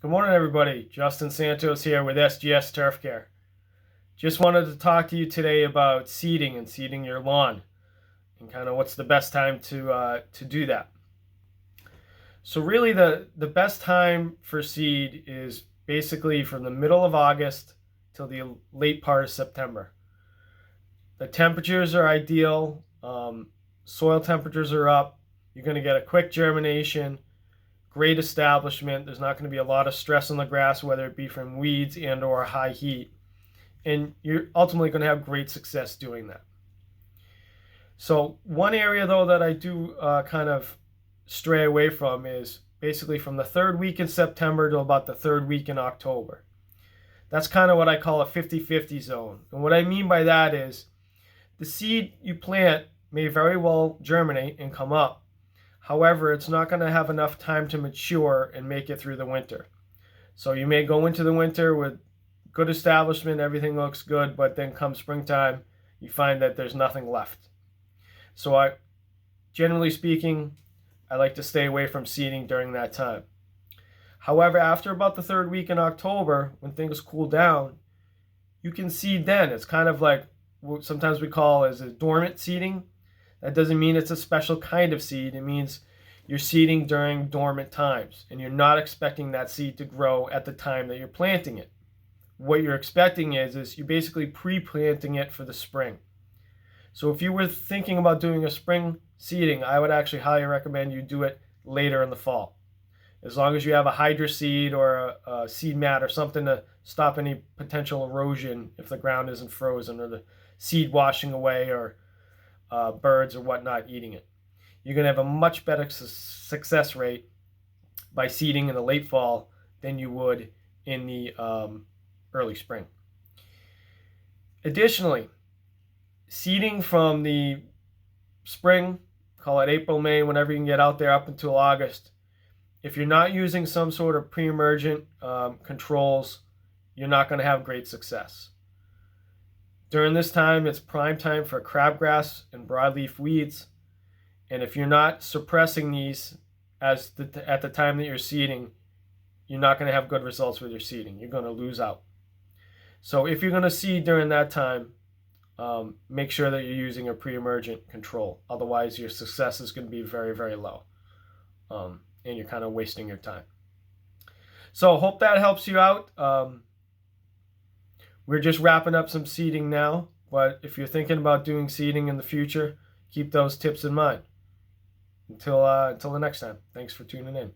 Good morning, everybody. Justin Santos here with SGS Turf Care. Just wanted to talk to you today about seeding and seeding your lawn, and kind of what's the best time to do that. So really, the best time for seed is basically from the middle of August till the late part of September. The temperatures are ideal. Soil temperatures are up. You're going to get a quick germination. Great establishment. There's not going to be a lot of stress on the grass, whether it be from weeds and or high heat. And you're ultimately going to have great success doing that. So one area though that I do kind of stray away from is basically from the third week in September to about the third week in October. That's kind of what I call a 50-50 zone. And what I mean by that is the seed you plant may very well germinate and come up. However, it's not going to have enough time to mature and make it through the winter. So you may go into the winter with good establishment, everything looks good, but then come springtime, you find that there's nothing left. So generally speaking, I like to stay away from seeding during that time. However, after about the third week in October, when things cool down, you can seed then. It's kind of like what sometimes we call as a dormant seeding. That doesn't mean it's a special kind of seed. It means you're seeding during dormant times, and you're not expecting that seed to grow at the time that you're planting it. What you're expecting is you're basically pre-planting it for the spring. So if you were thinking about doing a spring seeding, I would actually highly recommend you do it later in the fall. As long as you have a hydro seed or a seed mat or something to stop any potential erosion if the ground isn't frozen or the seed washing away or birds or whatnot eating it. You're going to have a much better success rate by seeding in the late fall than you would in the early spring. Additionally, seeding from the spring, call it April, May, whenever you can get out there up until August, if you're not using some sort of pre-emergent controls, you're not going to have great success. During this time, it's prime time for crabgrass and broadleaf weeds. And if you're not suppressing these at the time that you're seeding, you're not going to have good results with your seeding. You're going to lose out. So if you're going to seed during that time, make sure that you're using a pre-emergent control. Otherwise, your success is going to be very, very low. And you're kind of wasting your time. So hope that helps you out. We're just wrapping up some seeding now, but if you're thinking about doing seeding in the future, keep those tips in mind. Until the next time, thanks for tuning in.